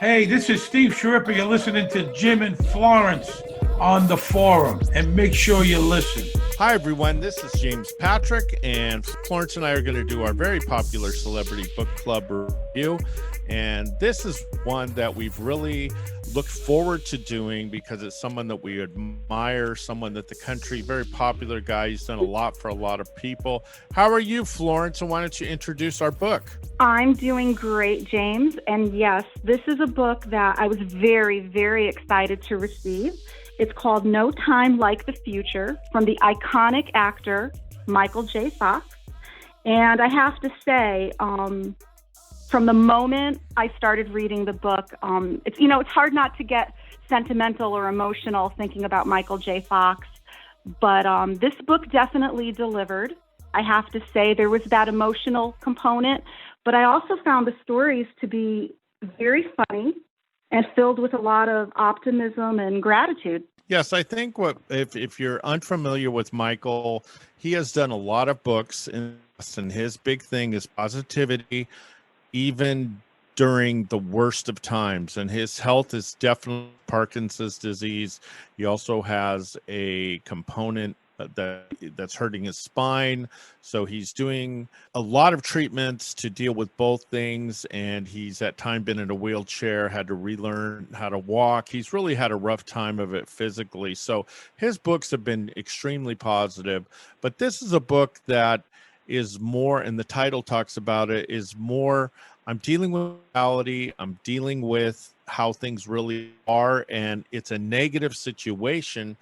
Hey, this is Steve Sharippa. You're listening to Jim and Florence on the forum, and make sure you listen. Hi, everyone. This is James Patrick, and Florence and I are going to do our very popular Celebrity Book Club review. And this is one that we've really looked forward to doing because it's someone that we admire, someone that the country, very popular guy. He's done a lot for a lot of people. How are you, Florence? And why don't you introduce our book? I'm doing great, James. And yes, this is a book that I was very, very excited to receive. It's called No Time Like the Future, from the iconic actor Michael J. Fox. And I have to say, from the moment I started reading the book, it's hard not to get sentimental or emotional thinking about Michael J. Fox. But this book definitely delivered. I have to say there was that emotional component, but I also found the stories to be very funny and filled with a lot of optimism and gratitude. Yes, I think if you're unfamiliar with Michael, he has done a lot of books, and his big thing is positivity, even during the worst of times. And his health is definitely Parkinson's disease. He also has a component that's hurting his spine. So he's doing a lot of treatments to deal with both things. And he's at time been in a wheelchair, had to relearn how to walk. He's really had a rough time of it physically. So his books have been extremely positive. But this is a book that is more, and the title talks about it, is more, I'm dealing with reality. I'm dealing with how things really are. And it's a negative situation.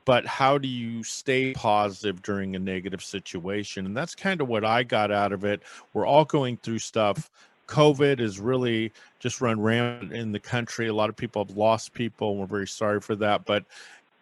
But how do you stay positive during a negative situation? And that's kind of what I got out of it. We're all going through stuff. COVID is really just run rampant in the country. A lot of people have lost people, and we're very sorry for that. But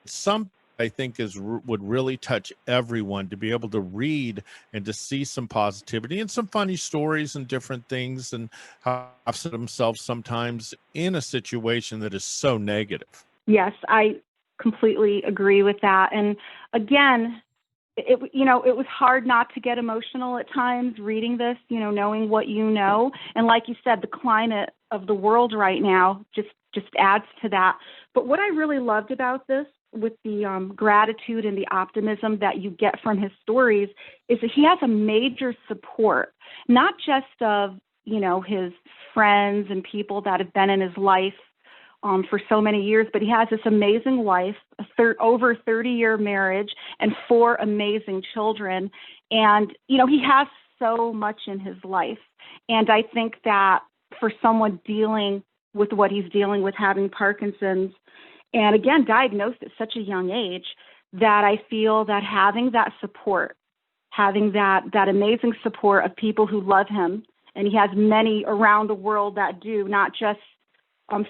some, I think, would really touch everyone to be able to read and to see some positivity and some funny stories and different things, and how upset themselves sometimes in a situation that is so negative. Yes, I completely agree with that. And again, it was hard not to get emotional at times reading this, knowing what you know. And like you said, the climate of the world right now just adds to that. But what I really loved about this, with the gratitude and the optimism that you get from his stories, is that he has a major support, not just of, his friends and people that have been in his life for so many years, but he has this amazing wife, over 30-year marriage, and 4 amazing children. And, he has so much in his life. And I think that for someone dealing with what he's dealing with, having Parkinson's, and again, diagnosed at such a young age, that I feel that having that support, having that amazing support of people who love him, and he has many around the world that do, not just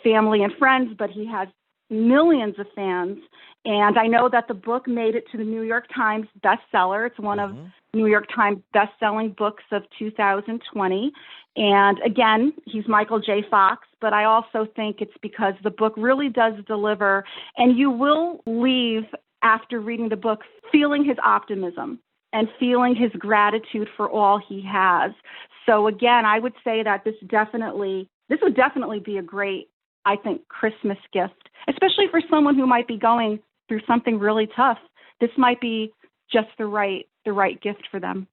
family and friends, but he has millions of fans. And I know that the book made it to the New York Times bestseller. It's one of New York Times best-selling books of 2020. And again, he's Michael J. Fox, but I also think it's because the book really does deliver, and you will leave after reading the book feeling his optimism and feeling his gratitude for all he has. So again, I would say that this would definitely be a great, I think, Christmas gift, especially for someone who might be going through something really tough. This might be just the right gift for them.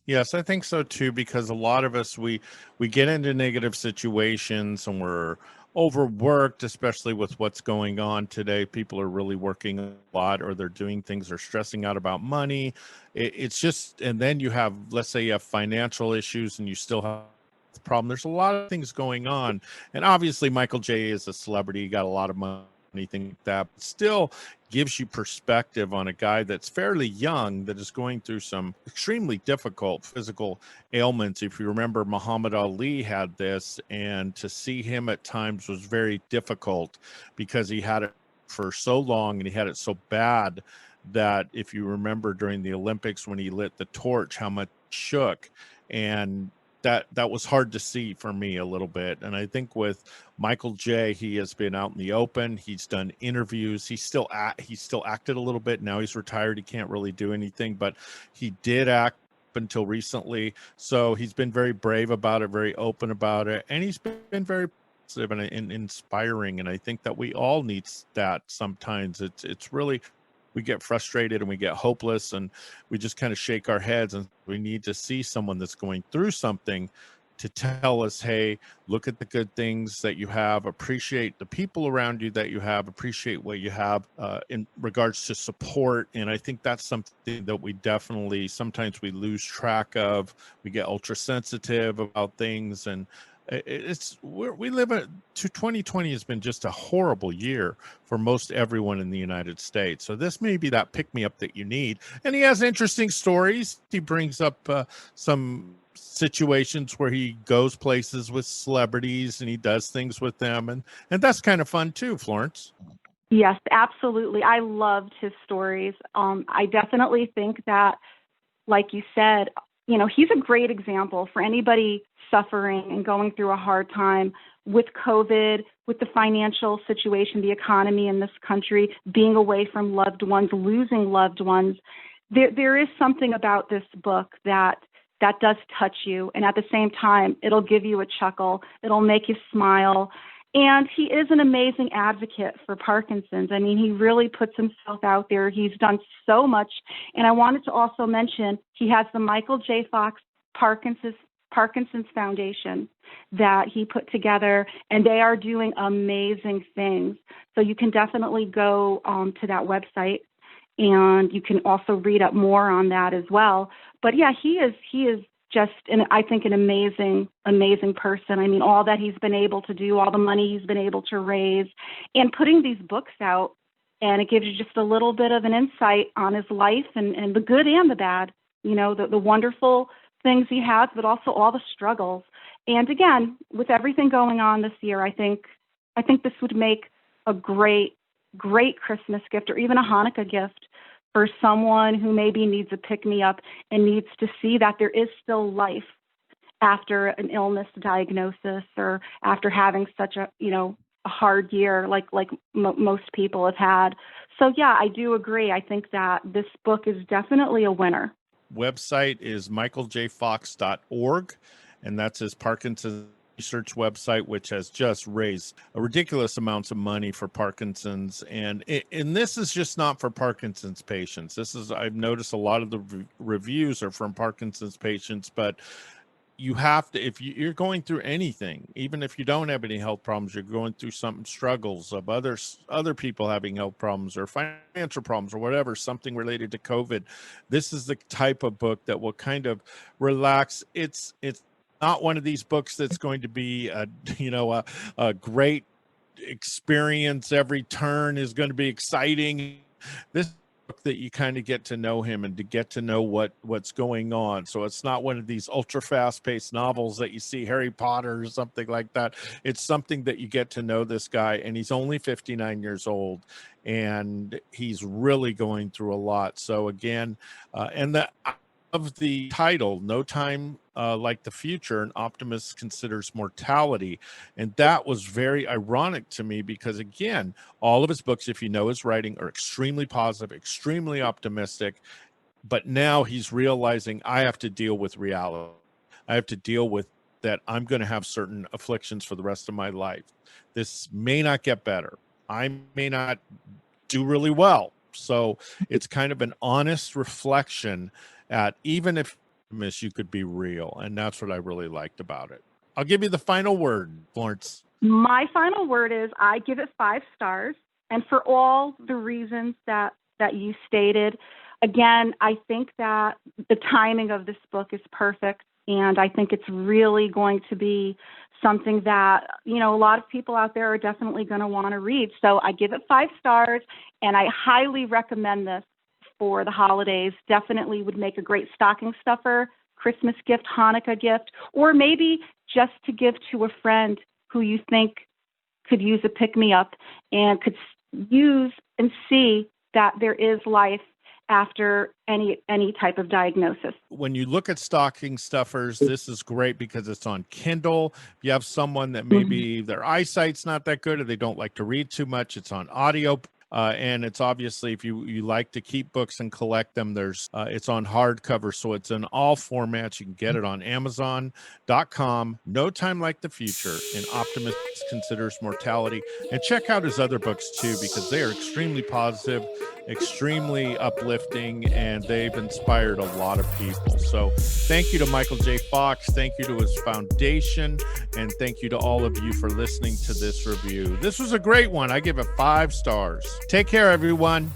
Yes, I think so too, because a lot of us, we get into negative situations and we're overworked, especially with what's going on today. People are really working a lot, or they're doing things, they're stressing out about money. It's just, and then you have, let's say you have financial issues and you still have the problem. There's a lot of things going on. And obviously Michael J is a celebrity, he got a lot of money, anything like that, but still gives you perspective on a guy that's fairly young that is going through some extremely difficult physical ailments. If you remember, Muhammad Ali had this, and to see him at times was very difficult because he had it for so long and he had it so bad that, if you remember during the Olympics when he lit the torch, how much it shook. And that was hard to see for me a little bit. And I think with Michael J, he has been out in the open. He's done interviews. He still acted a little bit. Now he's retired. He can't really do anything, but he did act until recently. So he's been very brave about it, very open about it. And he's been very and inspiring. And I think that we all need that sometimes. It's really, we get frustrated and we get hopeless and we just kind of shake our heads, and we need to see someone that's going through something to tell us, hey, look at the good things that you have, appreciate the people around you that you have, appreciate what you have in regards to support. And I think that's something that we definitely, sometimes we lose track of. We get ultra sensitive about things, and we live in 2020 has been just a horrible year for most everyone in the United States. So this may be that pick me up that you need. And he has interesting stories. He brings up some situations where he goes places with celebrities and he does things with them, and that's kind of fun too, Florence. Yes, absolutely. I loved his stories. I definitely think that, like you said, he's a great example for anybody suffering and going through a hard time with COVID, with the financial situation, the economy in this country, being away from loved ones, losing loved ones. There is something about this book that does touch you. And at the same time, it'll give you a chuckle. It'll make you smile. And he is an amazing advocate for Parkinson's. I mean, he really puts himself out there. He's done so much. And I wanted to also mention he has the Michael J. Fox Parkinson's Foundation that he put together, and they are doing amazing things. So you can definitely go to that website, and you can also read up more on that as well. But yeah, he is just, I think, an amazing person. I mean, all that he's been able to do, all the money he's been able to raise, and putting these books out, and it gives you just a little bit of an insight on his life and the good and the bad, the wonderful things he has, but also all the struggles. And again, with everything going on this year, I think this would make a great Christmas gift, or even a Hanukkah gift, for someone who maybe needs a pick-me-up and needs to see that there is still life after an illness diagnosis, or after having such a hard year like most people have had. So yeah, I do agree. I think that this book is definitely a winner. Website is michaeljfox.org, and that's his Parkinson's research website, which has just raised a ridiculous amounts of money for Parkinson's. And this is just not for Parkinson's patients. I've noticed a lot of the reviews are from Parkinson's patients, but you have to, if you're going through anything, even if you don't have any health problems, you're going through some struggles of other people having health problems or financial problems or whatever, something related to COVID. This is the type of book that will kind of relax. It's not one of these books that's going to be a great experience. Every turn is going to be exciting. This book that you kind of get to know him and to get to know what's going on. So it's not one of these ultra fast-paced novels that you see, Harry Potter or something like that. It's something that you get to know this guy, and he's only 59 years old, and he's really going through a lot. So again, of the title, No Time Like the Future, an Optimist Considers Mortality. And that was very ironic to me because, again, all of his books, if you know his writing, are extremely positive, extremely optimistic. But now he's realizing, I have to deal with reality. I have to deal with that I'm going to have certain afflictions for the rest of my life. This may not get better. I may not do really well. So it's kind of an honest reflection at, even if you could be real. And that's what I really liked about it. I'll give you the final word, Florence. My final word is I give it 5 stars. And for all the reasons that you stated, again, I think that the timing of this book is perfect. And I think it's really going to be something that, a lot of people out there are definitely going to want to read. So I give it 5 stars, and I highly recommend this for the holidays. Definitely would make a great stocking stuffer, Christmas gift, Hanukkah gift, or maybe just to give to a friend who you think could use a pick-me-up and could use and see that there is life after any type of diagnosis. When you look at stocking stuffers, this is great because it's on Kindle. If you have someone that maybe their eyesight's not that good or they don't like to read too much, it's on audio. And it's obviously, if you like to keep books and collect them, it's on hardcover, so it's in all formats. You can get it on Amazon.com. No Time Like the Future and Optimist Considers Mortality. And check out his other books too, because they are extremely positive, extremely uplifting, and they've inspired a lot of people. So thank you to Michael J. Fox. Thank you to his foundation. And thank you to all of you for listening to this review. This was a great one. I give it 5 stars. Take care, everyone.